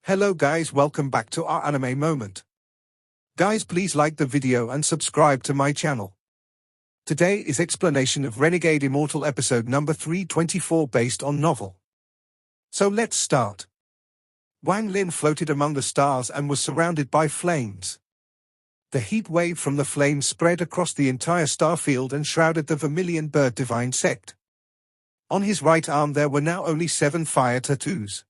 Hello guys, welcome back to our anime moment. Guys, please like the video and subscribe to my channel. Today is explanation of Renegade Immortal episode number 324 based on novel. So let's start. Wang Lin floated among the stars and was surrounded by flames. The heat wave from the flames spread across the entire star field and shrouded the Vermilion Bird Divine sect. On his right arm there were now only 7 fire tattoos.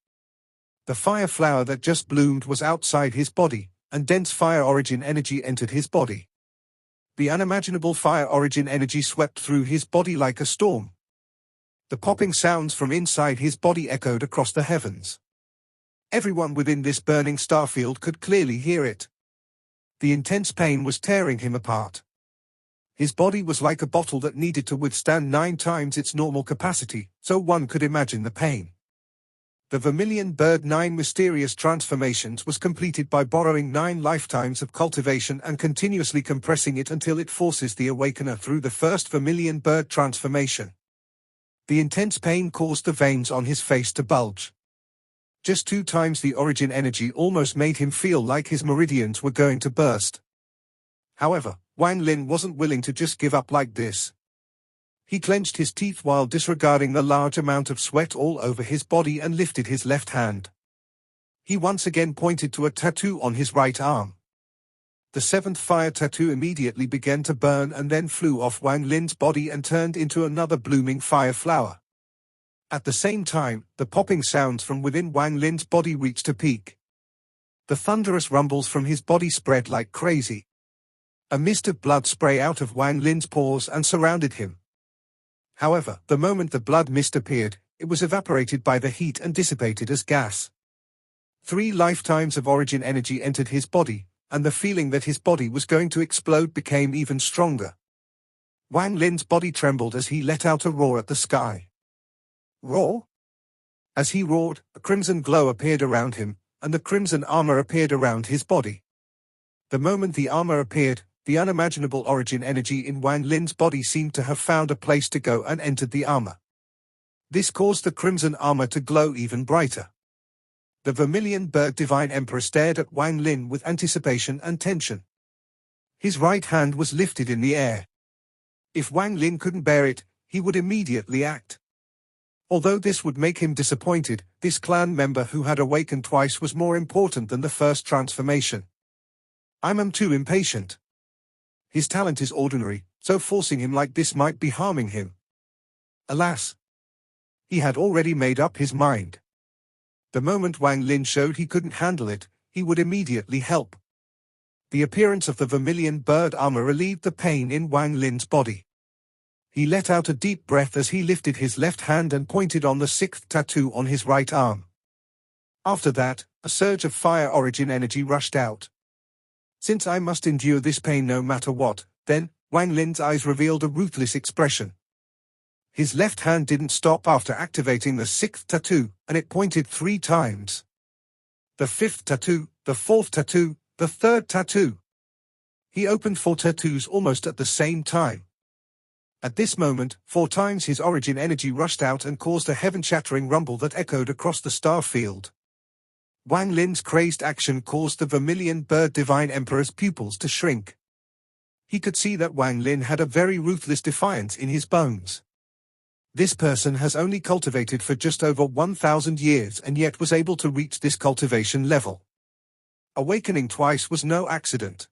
The fire flower that just bloomed was outside his body, and dense fire origin energy entered his body. The unimaginable fire origin energy swept through his body like a storm. The popping sounds from inside his body echoed across the heavens. Everyone within this burning starfield could clearly hear it. The intense pain was tearing him apart. His body was like a bottle that needed to withstand 9 times its normal capacity, so one could imagine the pain. The Vermilion Bird 9 mysterious transformations was completed by borrowing 9 lifetimes of cultivation and continuously compressing it until it forces the awakener through the first Vermilion Bird transformation. The intense pain caused the veins on his face to bulge. Just 2 times the origin energy almost made him feel like his meridians were going to burst. However, Wang Lin wasn't willing to just give up like this. He clenched his teeth while disregarding the large amount of sweat all over his body and lifted his left hand. He once again pointed to a tattoo on his right arm. The 7th fire tattoo immediately began to burn and then flew off Wang Lin's body and turned into another blooming fire flower. At the same time, the popping sounds from within Wang Lin's body reached a peak. The thunderous rumbles from his body spread like crazy. A mist of blood sprayed out of Wang Lin's pores and surrounded him. However, the moment the blood mist appeared, it was evaporated by the heat and dissipated as gas. 3 lifetimes of origin energy entered his body, and the feeling that his body was going to explode became even stronger. Wang Lin's body trembled as he let out a roar at the sky. Roar? As he roared, a crimson glow appeared around him, and the crimson armor appeared around his body. The moment the armor appeared, the unimaginable origin energy in Wang Lin's body seemed to have found a place to go and entered the armor. This caused the crimson armor to glow even brighter. The Vermilion Bird Divine Emperor stared at Wang Lin with anticipation and tension. His right hand was lifted in the air. If Wang Lin couldn't bear it, he would immediately act. Although this would make him disappointed, this clan member who had awakened twice was more important than the first transformation. I'm too impatient. His talent is ordinary, so forcing him like this might be harming him. Alas! He had already made up his mind. The moment Wang Lin showed he couldn't handle it, he would immediately help. The appearance of the Vermilion Bird armor relieved the pain in Wang Lin's body. He let out a deep breath as he lifted his left hand and pointed on the 6th tattoo on his right arm. After that, a surge of fire origin energy rushed out. Since I must endure this pain no matter what, then, Wang Lin's eyes revealed a ruthless expression. His left hand didn't stop after activating the 6th tattoo, and it pointed 3 times. The 5th tattoo, the 4th tattoo, the 3rd tattoo. He opened 4 tattoos almost at the same time. At this moment, 4 times his origin energy rushed out and caused a heaven-shattering rumble that echoed across the star field. Wang Lin's crazed action caused the Vermilion Bird Divine Emperor's pupils to shrink. He could see that Wang Lin had a very ruthless defiance in his bones. This person has only cultivated for just over 1,000 years and yet was able to reach this cultivation level. Awakening twice was no accident.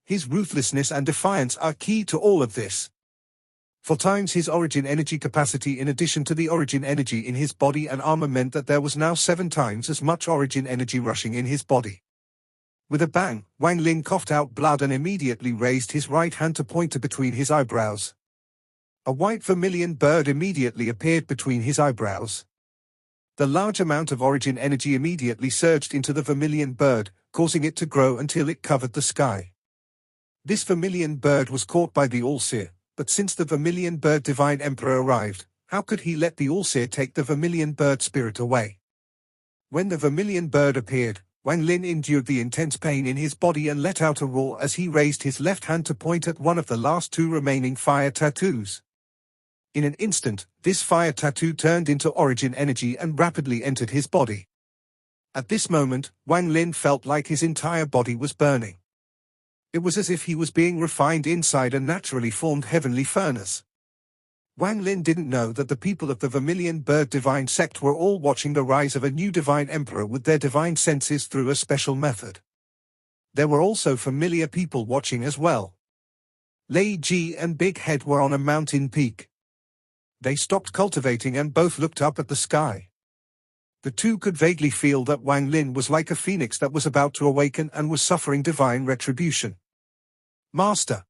His ruthlessness and defiance are key to all of this. 4 times his origin energy capacity in addition to the origin energy in his body and armor meant that there was now 7 times as much origin energy rushing in his body. With a bang, Wang Lin coughed out blood and immediately raised his right hand to point between his eyebrows. A white vermilion bird immediately appeared between his eyebrows. The large amount of origin energy immediately surged into the vermilion bird, causing it to grow until it covered the sky. This vermilion bird was caught by the All-Seer. But since the Vermilion Bird Divine Emperor arrived, how could he let the All-Seer take the Vermilion Bird spirit away? When the Vermilion Bird appeared, Wang Lin endured the intense pain in his body and let out a roar as he raised his left hand to point at one of the last 2 remaining fire tattoos. In an instant, this fire tattoo turned into origin energy and rapidly entered his body. At this moment, Wang Lin felt like his entire body was burning. It was as if he was being refined inside a naturally formed heavenly furnace. Wang Lin didn't know that the people of the Vermilion Bird Divine sect were all watching the rise of a new divine emperor with their divine senses through a special method. There were also familiar people watching as well. Lei Ji and Big Head were on a mountain peak. They stopped cultivating and both looked up at the sky. The two could vaguely feel that Wang Lin was like a phoenix that was about to awaken and was suffering divine retribution. Master.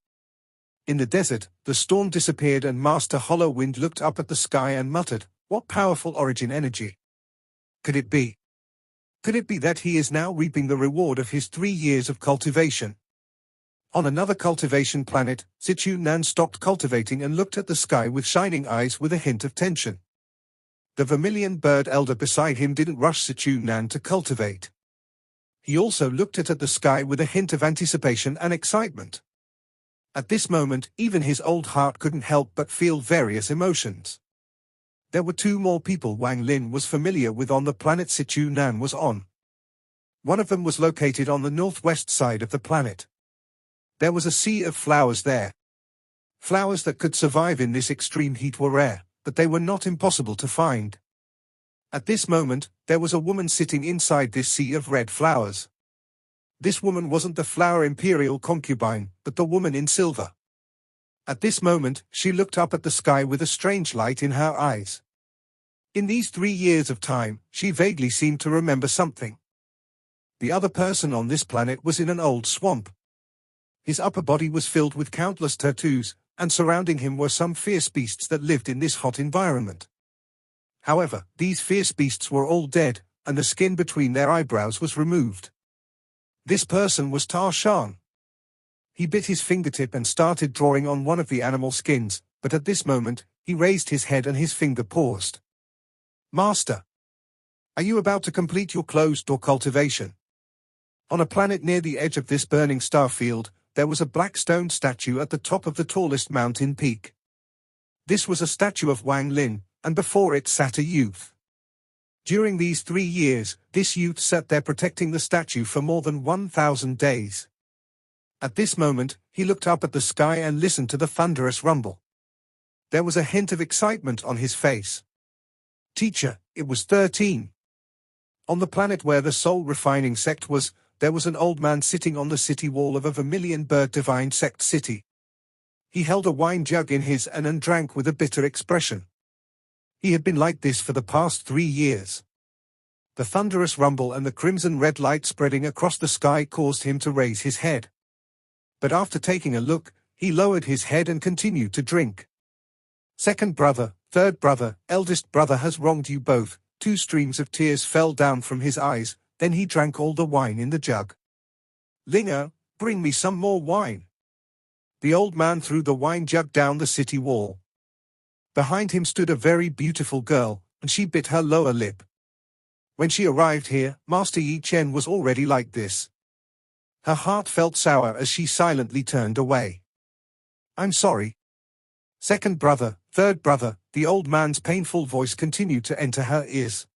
In the desert, the storm disappeared and Master Hollow Wind looked up at the sky and muttered, "What powerful origin energy. Could it be? Could it be that he is now reaping the reward of his 3 years of cultivation?" On another cultivation planet, Sichu Nan stopped cultivating and looked at the sky with shining eyes with a hint of tension. The Vermilion Bird Elder beside him didn't rush Sichu Nan to cultivate. He also looked at the sky with a hint of anticipation and excitement. At this moment, even his old heart couldn't help but feel various emotions. There were 2 more people Wang Lin was familiar with on the planet Sichu Nan was on. One of them was located on the northwest side of the planet. There was a sea of flowers there. Flowers that could survive in this extreme heat were rare, but they were not impossible to find. At this moment, there was a woman sitting inside this sea of red flowers. This woman wasn't the flower imperial concubine, but the woman in silver. At this moment, she looked up at the sky with a strange light in her eyes. In these 3 years of time, she vaguely seemed to remember something. The other person on this planet was in an old swamp. His upper body was filled with countless tattoos, and surrounding him were some fierce beasts that lived in this hot environment. However, these fierce beasts were all dead, and the skin between their eyebrows was removed. This person was Tar Shan. He bit his fingertip and started drawing on one of the animal skins, but at this moment, he raised his head and his finger paused. "Master, are you about to complete your closed-door cultivation?" On a planet near the edge of this burning star field, there was a black stone statue at the top of the tallest mountain peak. This was a statue of Wang Lin, and before it sat a youth. During these 3 years, this youth sat there protecting the statue for more than 1,000 days. At this moment, he looked up at the sky and listened to the thunderous rumble. There was a hint of excitement on his face. "Teacher, it was 13. On the planet where the soul refining sect was, there was an old man sitting on the city wall of a Vermilion Bird Divine sect city. He held a wine jug in his hand and drank with a bitter expression. He had been like this for the past 3 years. The thunderous rumble and the crimson-red light spreading across the sky caused him to raise his head. But after taking a look, he lowered his head and continued to drink. "Second brother, third brother, eldest brother has wronged you both." 2 streams of tears fell down from his eyes, then he drank all the wine in the jug. "Lingo, bring me some more wine." The old man threw the wine jug down the city wall. Behind him stood a very beautiful girl, and she bit her lower lip. When she arrived here, Master Yi Chen was already like this. Her heart felt sour as she silently turned away. "I'm sorry. Second brother, third brother," the old man's painful voice continued to enter her ears.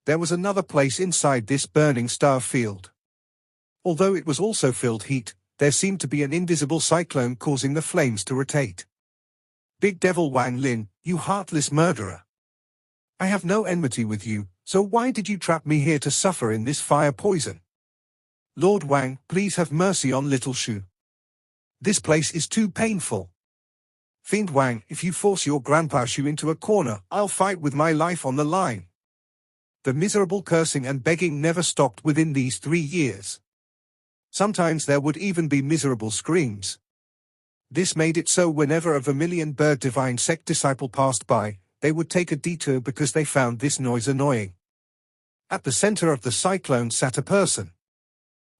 There was another place inside this burning star field. Although it was also filled heat, there seemed to be an invisible cyclone causing the flames to rotate. "Big Devil Wang Lin, you heartless murderer. I have no enmity with you, so why did you trap me here to suffer in this fire poison? Lord Wang, please have mercy on little Shu. This place is too painful. Fiend Wang, if you force your grandpa Shu into a corner, I'll fight with my life on the line." The miserable cursing and begging never stopped within these 3 years. Sometimes there would even be miserable screams. This made it so whenever a Vermilion Bird Divine sect disciple passed by, they would take a detour because they found this noise annoying. At the center of the cyclone sat a person.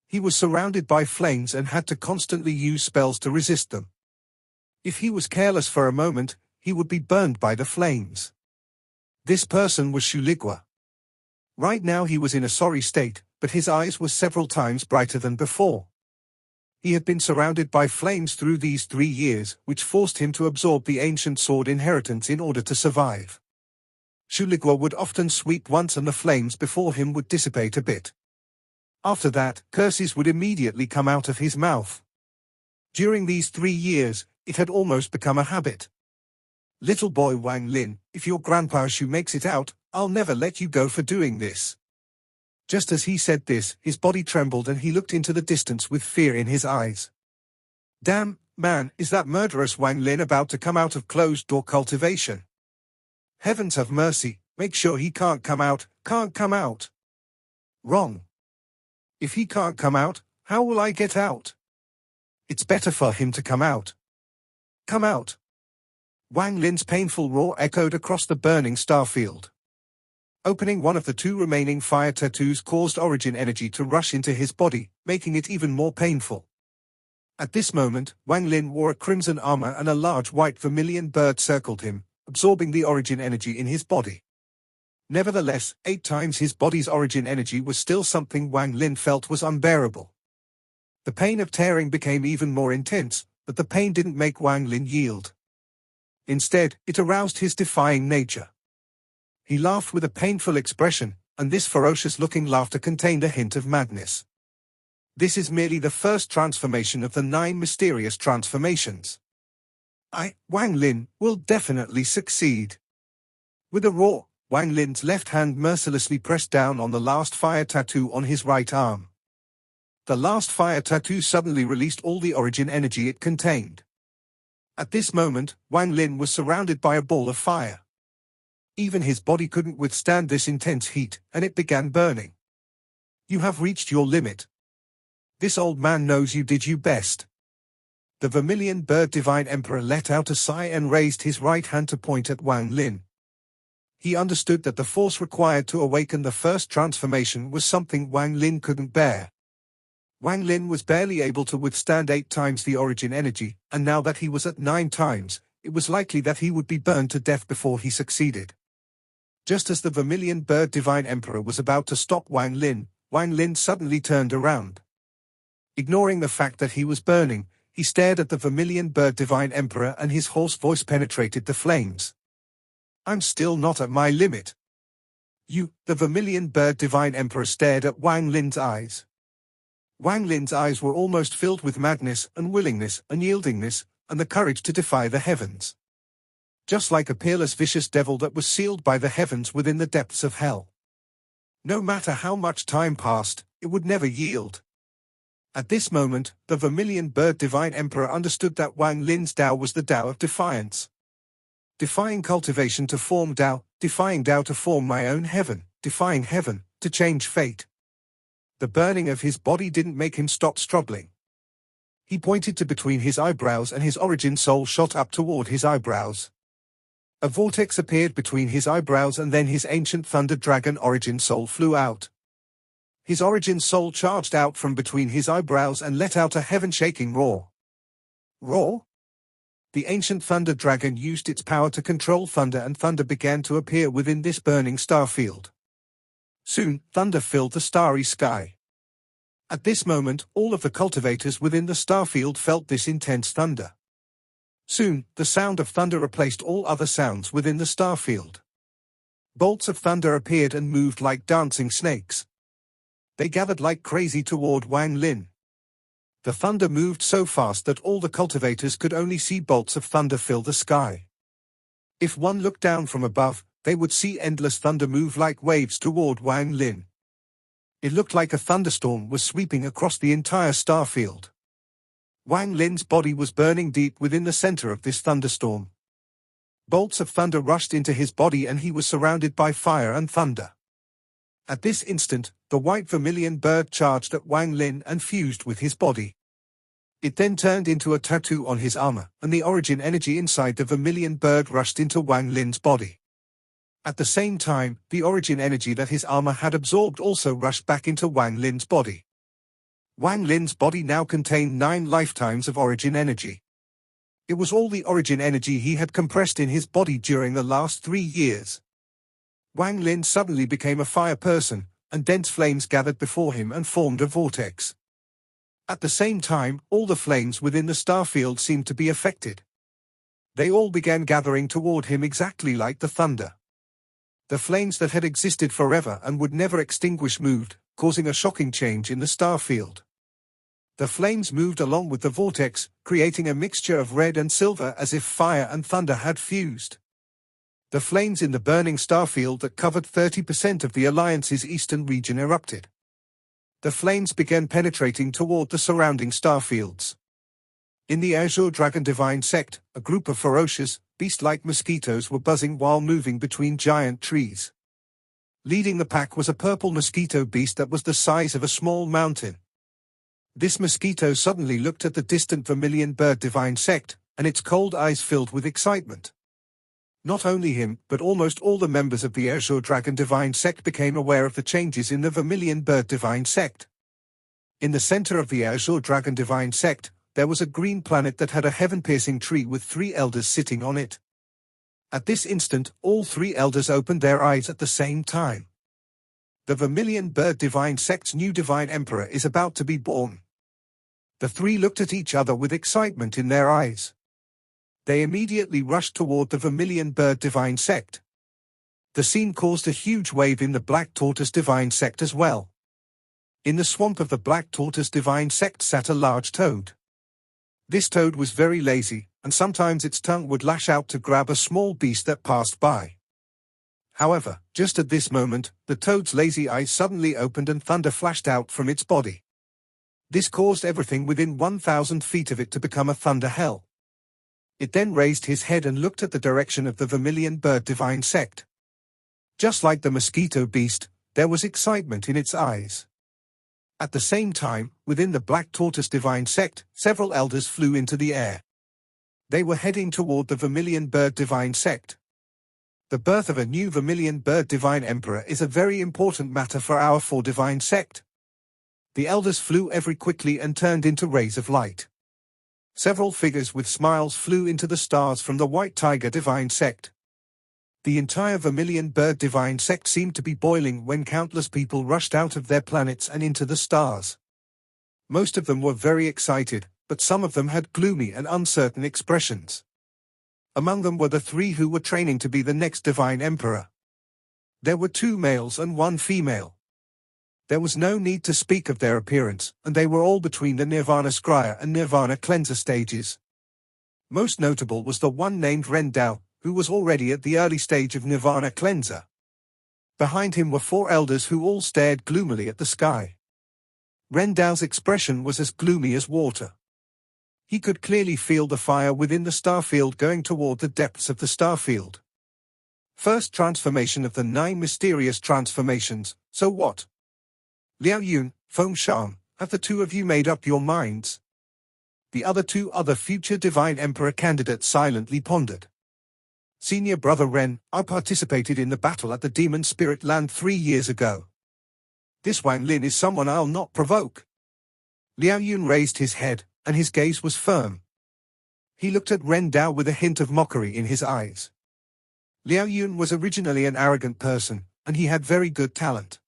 He was surrounded by flames and had to constantly use spells to resist them. If he was careless for a moment, he would be burned by the flames. This person was Shuligua. Right now he was in a sorry state, but his eyes were several times brighter than before. He had been surrounded by flames through these 3 years, which forced him to absorb the ancient sword inheritance in order to survive. Shuligwa would often sweep once and the flames before him would dissipate a bit. After that, curses would immediately come out of his mouth. During these 3 years, it had almost become a habit. "Little boy Wang Lin, if your grandpa Shu makes it out, I'll never let you go for doing this." Just as he said this, his body trembled and he looked into the distance with fear in his eyes. "Damn, man, is that murderous Wang Lin about to come out of closed-door cultivation? Heavens have mercy, make sure he can't come out, can't come out." Wrong. If he can't come out, how will I get out? It's better for him to come out. Come out. Wang Lin's painful roar echoed across the burning starfield. Opening one of the 2 remaining fire tattoos caused origin energy to rush into his body, making it even more painful. At this moment, Wang Lin wore a crimson armor and a large white vermilion bird circled him, absorbing the origin energy in his body. Nevertheless, 8 times his body's origin energy was still something Wang Lin felt was unbearable. The pain of tearing became even more intense, but the pain didn't make Wang Lin yield. Instead, it aroused his defying nature. He laughed with a painful expression, and this ferocious-looking laughter contained a hint of madness. This is merely the first transformation of the 9 mysterious transformations. Wang Lin, will definitely succeed. With a roar, Wang Lin's left hand mercilessly pressed down on the last fire tattoo on his right arm. The last fire tattoo suddenly released all the origin energy it contained. At this moment, Wang Lin was surrounded by a ball of fire. Even his body couldn't withstand this intense heat, and it began burning. "You have reached your limit. This old man knows you did your best." The vermilion bird divine emperor let out a sigh and raised his right hand to point at Wang Lin. He understood that the force required to awaken the first transformation was something Wang Lin couldn't bear. Wang Lin was barely able to withstand 8 times the origin energy, and now that he was at 9 times, it was likely that he would be burned to death before he succeeded. Just as the vermilion bird divine emperor was about to stop Wang Lin suddenly turned around. Ignoring the fact that he was burning, he stared at the vermilion bird divine emperor and his hoarse voice penetrated the flames. "I'm still not at my limit." The vermilion bird divine emperor stared at Wang Lin's eyes. Wang Lin's eyes were almost filled with madness, unwillingness, unyieldingness, and the courage to defy the heavens. Just like a peerless vicious devil that was sealed by the heavens within the depths of hell. No matter how much time passed, it would never yield. At this moment, the vermilion bird divine emperor understood that Wang Lin's Tao was the Tao of defiance. Defying cultivation to form Tao, defying Tao to form my own heaven, defying heaven, to change fate. The burning of his body didn't make him stop struggling. He pointed to between his eyebrows and his origin soul shot up toward his eyebrows. A vortex appeared between his eyebrows and then his ancient thunder dragon origin soul flew out. His origin soul charged out from between his eyebrows and let out a heaven-shaking roar. Roar? The ancient thunder dragon used its power to control thunder and thunder began to appear within this burning star field. Soon, thunder filled the starry sky. At this moment, all of the cultivators within the star field felt this intense thunder. Soon, the sound of thunder replaced all other sounds within the star field. Bolts of thunder appeared and moved like dancing snakes. They gathered like crazy toward Wang Lin. The thunder moved so fast that all the cultivators could only see bolts of thunder fill the sky. If one looked down from above, they would see endless thunder move like waves toward Wang Lin. It looked like a thunderstorm was sweeping across the entire star field. Wang Lin's body was burning deep within the center of this thunderstorm. Bolts of thunder rushed into his body and he was surrounded by fire and thunder. At this instant, the white vermilion bird charged at Wang Lin and fused with his body. It then turned into a tattoo on his armor, and the origin energy inside the vermilion bird rushed into Wang Lin's body. At the same time, the origin energy that his armor had absorbed also rushed back into Wang Lin's body. Wang Lin's body now contained 9 lifetimes of origin energy. It was all the origin energy he had compressed in his body during the last 3 years. Wang Lin suddenly became a fire person, and dense flames gathered before him and formed a vortex. At the same time, all the flames within the star field seemed to be affected. They all began gathering toward him exactly like the thunder. The flames that had existed forever and would never extinguish moved, causing a shocking change in the star field. The flames moved along with the vortex, creating a mixture of red and silver as if fire and thunder had fused. The flames in the burning star field that covered 30% of the Alliance's eastern region erupted. The flames began penetrating toward the surrounding star fields. In the Azure Dragon Divine Sect, a group of ferocious, beast-like mosquitoes were buzzing while moving between giant trees. Leading the pack was a purple mosquito beast that was the size of a small mountain. This mosquito suddenly looked at the distant Vermilion Bird Divine Sect, and its cold eyes filled with excitement. Not only him, but almost all the members of the Azure Dragon Divine Sect became aware of the changes in the Vermilion Bird Divine Sect. In the center of the Azure Dragon Divine Sect, there was a green planet that had a heaven-piercing tree with 3 elders sitting on it. At this instant, all 3 elders opened their eyes at the same time. The Vermilion Bird Divine Sect's new Divine Emperor is about to be born. The 3 looked at each other with excitement in their eyes. They immediately rushed toward the Vermilion Bird Divine Sect. The scene caused a huge wave in the Black Tortoise Divine Sect as well. In the swamp of the Black Tortoise Divine Sect sat a large toad. This toad was very lazy, and sometimes its tongue would lash out to grab a small beast that passed by. However, just at this moment, the toad's lazy eyes suddenly opened and thunder flashed out from its body. This caused everything within 1,000 feet of it to become a thunder hell. It then raised his head and looked at the direction of the Vermilion Bird Divine Sect. Just like the mosquito beast, there was excitement in its eyes. At the same time, within the Black Tortoise Divine Sect, several elders flew into the air. They were heading toward the Vermilion Bird Divine Sect. The birth of a new Vermilion Bird Divine Emperor is a very important matter for our 4 Divine Sect. The elders flew ever quickly and turned into rays of light. Several figures with smiles flew into the stars from the White Tiger Divine Sect. The entire Vermilion Bird Divine Sect seemed to be boiling when countless people rushed out of their planets and into the stars. Most of them were very excited, but some of them had gloomy and uncertain expressions. Among them were the 3 who were training to be the next Divine Emperor. There were 2 males and 1 female. There was no need to speak of their appearance, and they were all between the Nirvana Scryer and Nirvana Cleanser stages. Most notable was the one named Rendao, who was already at the early stage of Nirvana Cleanser. Behind him were 4 elders who all stared gloomily at the sky. Rendao's expression was as gloomy as water. He could clearly feel the fire within the starfield going toward the depths of the starfield. First transformation of the 9 mysterious transformations, so what? Liao Yun, Feng Shan, have the 2 of you made up your minds? The other 2 future Divine Emperor candidates silently pondered. Senior Brother Ren, I participated in the battle at the Demon Spirit Land 3 years ago. This Wang Lin is someone I'll not provoke. Liao Yun raised his head, and his gaze was firm. He looked at Ren Dao with a hint of mockery in his eyes. Liao Yun was originally an arrogant person, and he had very good talent.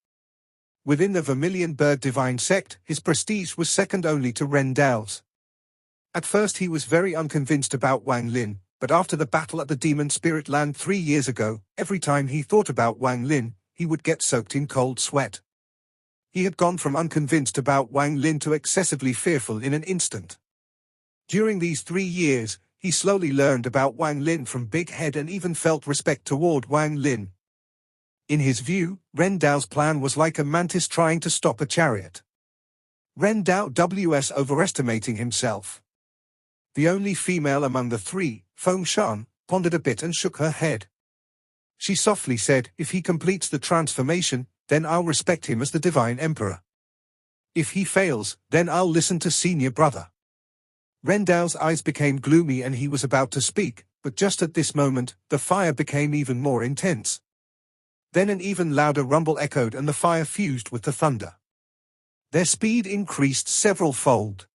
Within the Vermilion Bird Divine Sect, his prestige was second only to Ren Dao's. At first he was very unconvinced about Wang Lin, but after the battle at the Demon Spirit Land 3 years ago, every time he thought about Wang Lin, he would get soaked in cold sweat. He had gone from unconvinced about Wang Lin to excessively fearful in an instant. During these 3 years, he slowly learned about Wang Lin from Big Head and even felt respect toward Wang Lin. In his view, Ren Dao's plan was like a mantis trying to stop a chariot. Ren Dao was overestimating himself. The only female among the 3, Feng Shan, pondered a bit and shook her head. She softly said, if he completes the transformation, then I'll respect him as the Divine Emperor. If he fails, then I'll listen to Senior Brother. Ren Dao's eyes became gloomy and he was about to speak, but just at this moment, the fire became even more intense. Then an even louder rumble echoed and the fire fused with the thunder. Their speed increased several-fold.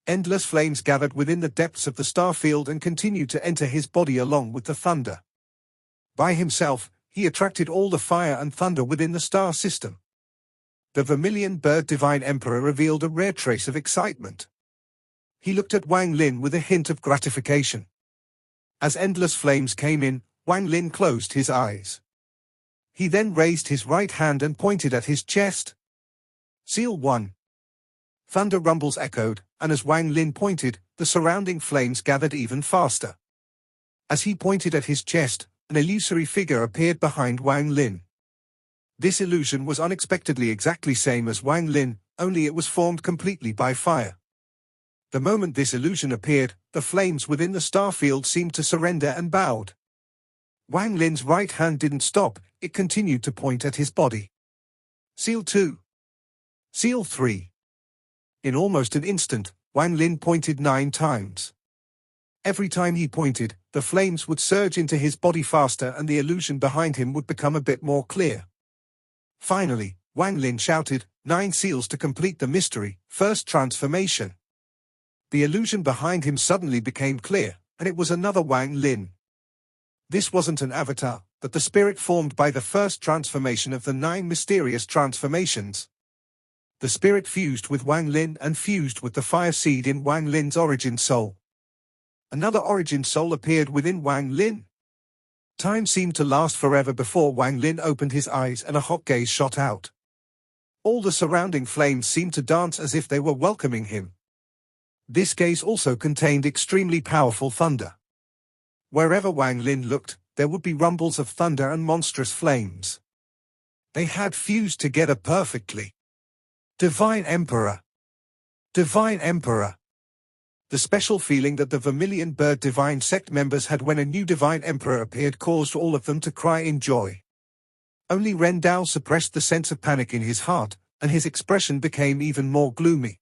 Endless flames gathered within the depths of the starfield and continued to enter his body along with the thunder. By himself, he attracted all the fire and thunder within the star system. The Vermilion Bird Divine Emperor revealed a rare trace of excitement. He looked at Wang Lin with a hint of gratification. As endless flames came in, Wang Lin closed his eyes. He then raised his right hand and pointed at his chest. Seal 1. Thunder rumbles echoed, and as Wang Lin pointed, the surrounding flames gathered even faster. As he pointed at his chest, an illusory figure appeared behind Wang Lin. This illusion was unexpectedly exactly same as Wang Lin, only it was formed completely by fire. The moment this illusion appeared, the flames within the star field seemed to surrender and bowed. Wang Lin's right hand didn't stop, it continued to point at his body. Seal 2. Seal 3. In almost an instant, Wang Lin pointed 9 times. Every time he pointed, the flames would surge into his body faster and the illusion behind him would become a bit more clear. Finally, Wang Lin shouted, 9 seals to complete the mystery, first transformation. The illusion behind him suddenly became clear, and it was another Wang Lin. This wasn't an avatar, but the spirit formed by the first transformation of the 9 mysterious transformations. The spirit fused with Wang Lin and fused with the fire seed in Wang Lin's origin soul. Another origin soul appeared within Wang Lin. Time seemed to last forever before Wang Lin opened his eyes and a hot gaze shot out. All the surrounding flames seemed to dance as if they were welcoming him. This gaze also contained extremely powerful thunder. Wherever Wang Lin looked, there would be rumbles of thunder and monstrous flames. They had fused together perfectly. Divine Emperor! Divine Emperor! The special feeling that the Vermilion Bird Divine Sect members had when a new Divine Emperor appeared caused all of them to cry in joy. Only Ren Dao suppressed the sense of panic in his heart, and his expression became even more gloomy.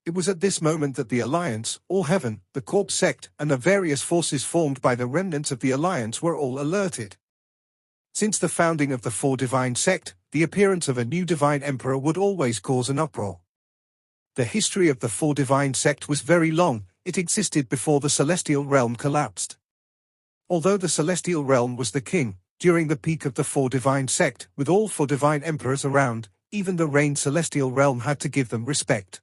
It was at this moment that the Alliance, All Heaven, the Corpse Sect, and the various forces formed by the remnants of the Alliance were all alerted. Since the founding of the 4 Divine Sect, the appearance of a new Divine Emperor would always cause an uproar. The history of the 4 Divine Sect was very long, it existed before the Celestial Realm collapsed. Although the Celestial Realm was the king, during the peak of the 4 Divine Sect, with all 4 Divine Emperors around, even the reigned Celestial Realm had to give them respect.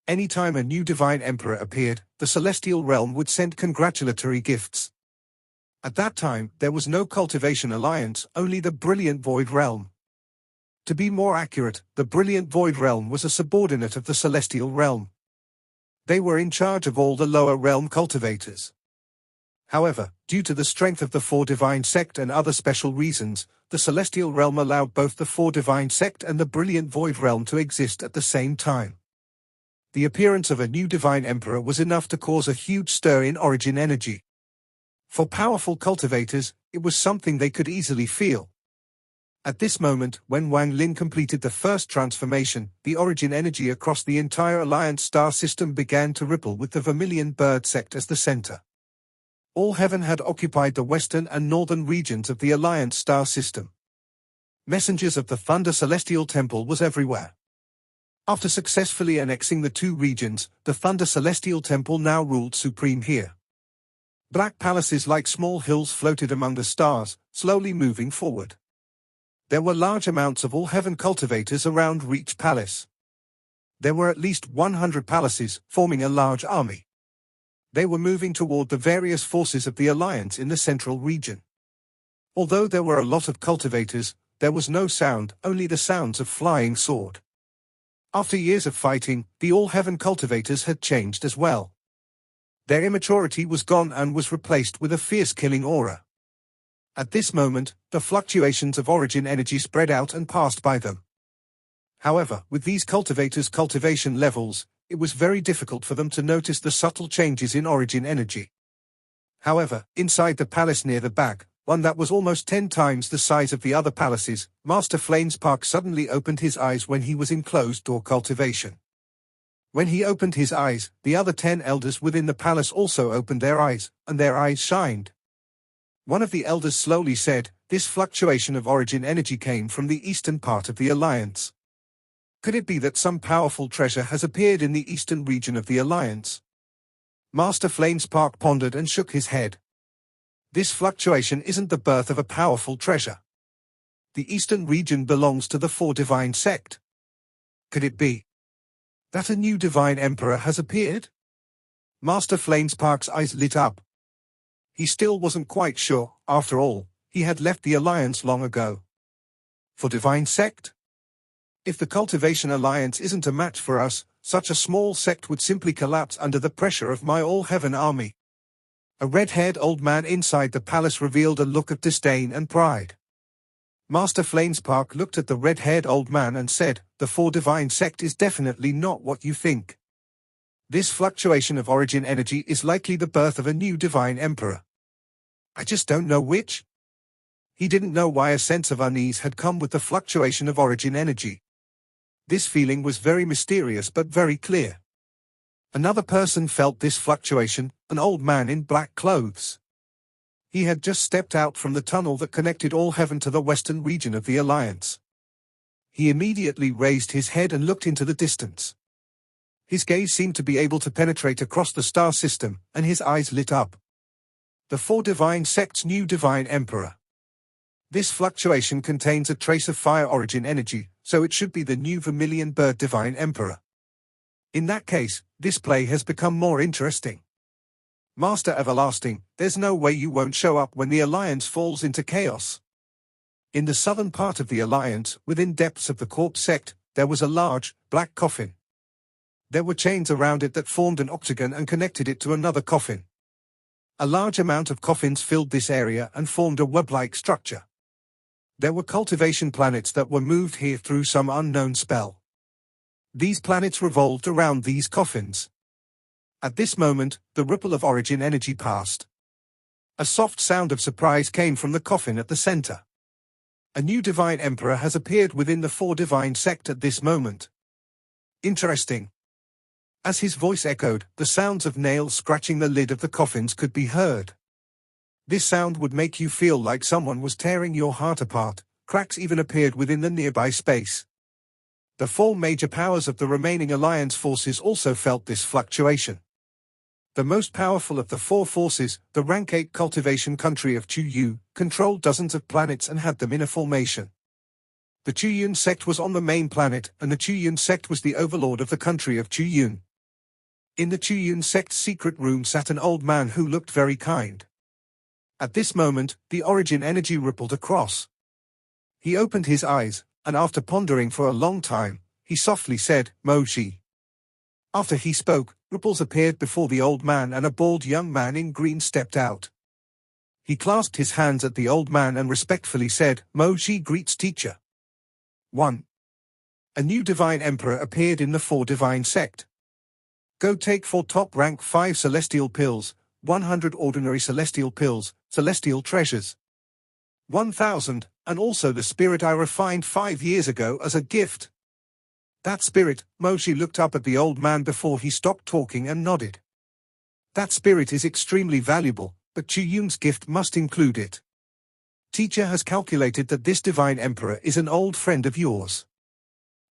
Anytime a new Divine Emperor appeared, the Celestial Realm would send congratulatory gifts. At that time, there was no Cultivation Alliance, only the Brilliant Void Realm. To be more accurate, the Brilliant Void Realm was a subordinate of the Celestial Realm. They were in charge of all the lower realm cultivators. However, due to the strength of the 4 Divine Sect and other special reasons, the Celestial Realm allowed both the 4 Divine Sect and the Brilliant Void Realm to exist at the same time. The appearance of a new Divine Emperor was enough to cause a huge stir in origin energy. For powerful cultivators, it was something they could easily feel. At this moment, when Wang Lin completed the first transformation, the origin energy across the entire Alliance star system began to ripple with the Vermilion Bird Sect as the center. All Heaven had occupied the western and northern regions of the Alliance star system. Messengers of the Thunder Celestial Temple was everywhere. After successfully annexing the 2 regions, the Thunder Celestial Temple now ruled supreme here. Black palaces like small hills floated among the stars, slowly moving forward. There were large amounts of All Heaven cultivators around Reach Palace. There were at least 100 palaces, forming a large army. They were moving toward the various forces of the Alliance in the central region. Although there were a lot of cultivators, there was no sound, only the sounds of flying sword. After years of fighting, the All Heaven cultivators had changed as well. Their immaturity was gone and was replaced with a fierce killing aura. At this moment, the fluctuations of origin energy spread out and passed by them. However, with these cultivators' cultivation levels, it was very difficult for them to notice the subtle changes in origin energy. However, inside the palace near the back, one that was almost 10 times the size of the other palaces, Master Flamespark suddenly opened his eyes when he was in closed-door cultivation. When he opened his eyes, the other 10 elders within the palace also opened their eyes, and their eyes shined. One of the elders slowly said, "This fluctuation of origin energy came from the eastern part of the Alliance. Could it be that some powerful treasure has appeared in the eastern region of the Alliance?" Master Flamespark pondered and shook his head. This fluctuation isn't the birth of a powerful treasure. The eastern region belongs to the 4 Divine Sect. Could it be that a new Divine Emperor has appeared? Master Flamespark's eyes lit up. He still wasn't quite sure, after all, He had left the alliance long ago. For divine sect? If the cultivation alliance isn't a match for us, such a small sect would simply collapse under the pressure of my all-heaven army. A red-haired old man inside the palace revealed a look of disdain and pride. Master Flamespark looked at the red-haired old man and said, "The four divine sect is definitely not what you think. This fluctuation of origin energy is likely the birth of a new divine emperor. I just don't know which." He didn't know why a sense of unease had come with the fluctuation of origin energy. This feeling was very mysterious but very clear. Another person felt this fluctuation, an old man in black clothes. He had just stepped out from the tunnel that connected all heaven to the western region of the Alliance. He immediately raised his head and looked into the distance. His gaze seemed to be able to penetrate across the star system, and his eyes lit up. The four divine sects' new divine emperor. This fluctuation contains a trace of fire origin energy, so it should be the new vermilion bird divine emperor. In that case, this play has become more interesting. Master Everlasting, there's no way you won't show up when the Alliance falls into chaos. In the southern part of the Alliance, within depths of the corpse sect, there was a large, black coffin. There were chains around it that formed an octagon and connected it to another coffin. A large amount of coffins filled this area and formed a web-like structure. There were cultivation planets that were moved here through some unknown spell. These planets revolved around these coffins. At this moment, the ripple of origin energy passed. A soft sound of surprise came from the coffin at the center. A new divine emperor has appeared within the four divine sect at this moment. Interesting. As his voice echoed, the sounds of nails scratching the lid of the coffins could be heard. This sound would make you feel like someone was tearing your heart apart. Cracks even appeared within the nearby space. The four major powers of the remaining alliance forces also felt this fluctuation. The most powerful of the four forces, the rank 8 cultivation country of Chuyu, controlled dozens of planets and had them in a formation. The Chuyun sect was on the main planet, and the Chuyun sect was the overlord of the country of Chuyun. In the Chuyun sect's secret room sat an old man who looked very kind. At this moment, the origin energy rippled across. He opened his eyes, and after pondering for a long time, he softly said, "Moshi." After he spoke, ripples appeared before the old man and a bald young man in green stepped out. He clasped his hands at the old man and respectfully said, "Moshi greets teacher." 1. A new divine emperor appeared in the four divine sect. Go take 4 top rank 5 celestial pills, 100 ordinary celestial pills, celestial treasures. 1,000, and also the spirit I refined 5 years ago as a gift. That spirit, Moshi looked up at the old man before he stopped talking and nodded. That spirit is extremely valuable, but Chuyun's gift must include it. Teacher has calculated that this divine emperor is an old friend of yours.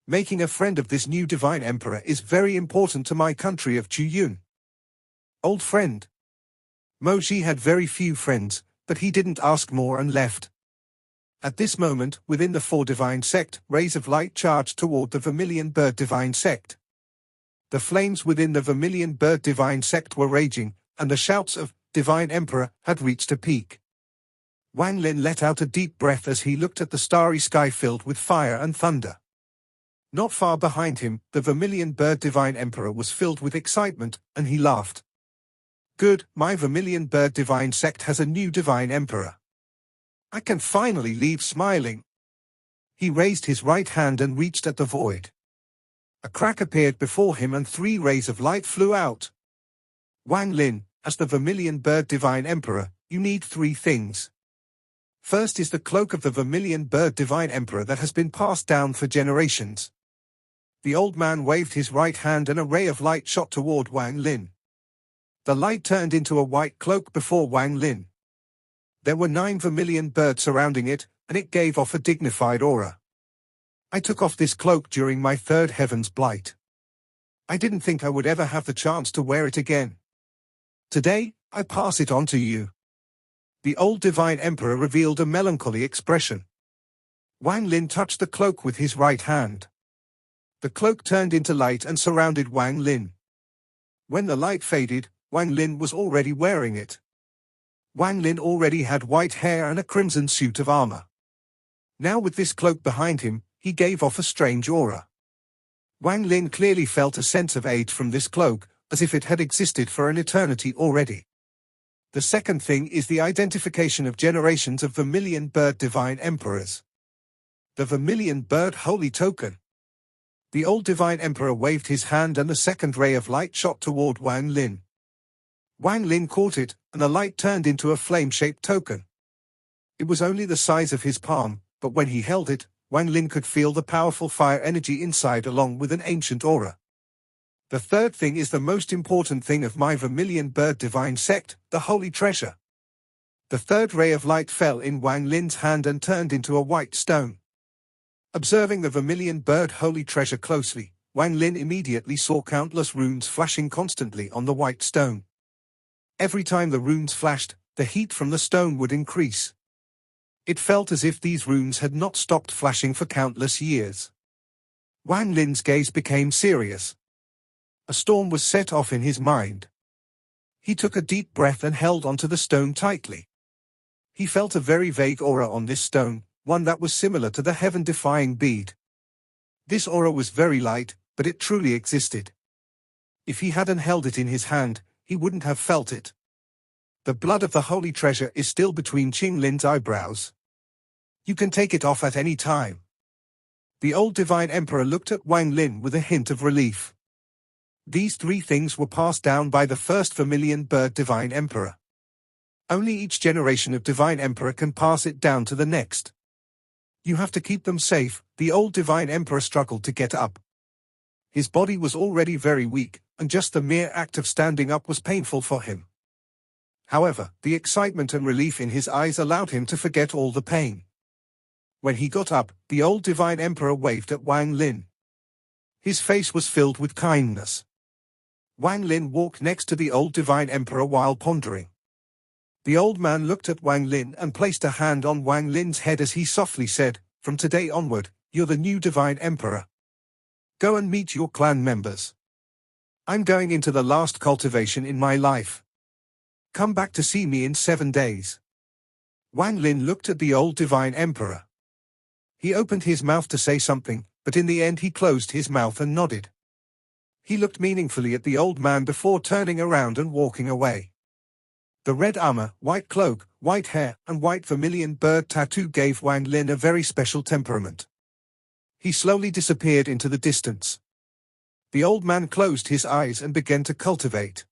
Making a friend of this new divine emperor is very important to my country of Chuyun. Old friend. Moshi had very few friends, but he didn't ask more and left. At this moment, within the four divine sect, rays of light charged toward the vermilion bird divine sect. The flames within the vermilion bird divine sect were raging, and the shouts of "Divine Emperor" had reached a peak. Wang Lin let out a deep breath as he looked at the starry sky filled with fire and thunder. Not far behind him, the vermilion bird divine emperor was filled with excitement, and he laughed. Good, my vermilion bird divine sect has a new divine emperor. I can finally leave smiling. He raised his right hand and reached at the void. A crack appeared before him and 3 rays of light flew out. Wang Lin, as the vermilion bird divine emperor, you need 3 things. First is the cloak of the vermilion bird divine emperor that has been passed down for generations. The old man waved his right hand and a ray of light shot toward Wang Lin. The light turned into a white cloak before Wang Lin. There were 9 vermilion birds surrounding it, and it gave off a dignified aura. I took off this cloak during my 3rd heaven's blight. I didn't think I would ever have the chance to wear it again. Today, I pass it on to you. The old divine emperor revealed a melancholy expression. Wang Lin touched the cloak with his right hand. The cloak turned into light and surrounded Wang Lin. When the light faded, Wang Lin was already wearing it. Wang Lin already had white hair and a crimson suit of armor. Now with this cloak behind him, he gave off a strange aura. Wang Lin clearly felt a sense of age from this cloak, as if it had existed for an eternity already. The second thing is the identification of generations of Vermilion Bird Divine Emperors. The Vermilion Bird Holy Token. The old Divine Emperor waved his hand and the second ray of light shot toward Wang Lin. Wang Lin caught it, and the light turned into a flame-shaped token. It was only the size of his palm, but when he held it, Wang Lin could feel the powerful fire energy inside along with an ancient aura. The third thing is the most important thing of my Vermilion Bird Divine Sect, the Holy Treasure. The third ray of light fell in Wang Lin's hand and turned into a white stone. Observing the Vermilion Bird Holy Treasure closely, Wang Lin immediately saw countless runes flashing constantly on the white stone. Every time the runes flashed, the heat from the stone would increase. It felt as if these runes had not stopped flashing for countless years. Wang Lin's gaze became serious. A storm was set off in his mind. He took a deep breath and held onto the stone tightly. He felt a very vague aura on this stone, one that was similar to the heaven-defying bead. This aura was very light, but it truly existed. If he hadn't held it in his hand, he wouldn't have felt it. The blood of the holy treasure is still between Qing Lin's eyebrows. You can take it off at any time. The old Divine Emperor looked at Wang Lin with a hint of relief. These three things were passed down by the first Vermilion Bird Divine Emperor. Only each generation of Divine Emperor can pass it down to the next. You have to keep them safe. The old Divine Emperor struggled to get up. His body was already very weak, and just the mere act of standing up was painful for him. However, the excitement and relief in his eyes allowed him to forget all the pain. When he got up, the old Divine Emperor waved at Wang Lin. His face was filled with kindness. Wang Lin walked next to the old Divine Emperor while pondering. The old man looked at Wang Lin and placed a hand on Wang Lin's head as he softly said, "From today onward, you're the new Divine Emperor. Go and meet your clan members. I'm going into the last cultivation in my life. Come back to see me in 7 days." Wang Lin looked at the old Divine Emperor. He opened his mouth to say something, but in the end he closed his mouth and nodded. He looked meaningfully at the old man before turning around and walking away. The red armor, white cloak, white hair, and white vermilion bird tattoo gave Wang Lin a very special temperament. He slowly disappeared into the distance. The old man closed his eyes and began to cultivate.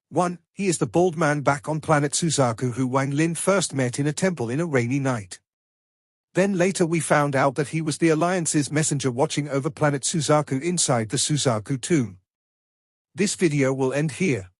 1. He is the bald man back on planet Suzaku who Wang Lin first met in a temple in a rainy night. Then later we found out that he was the Alliance's messenger watching over planet Suzaku inside the Suzaku tomb. This video will end here.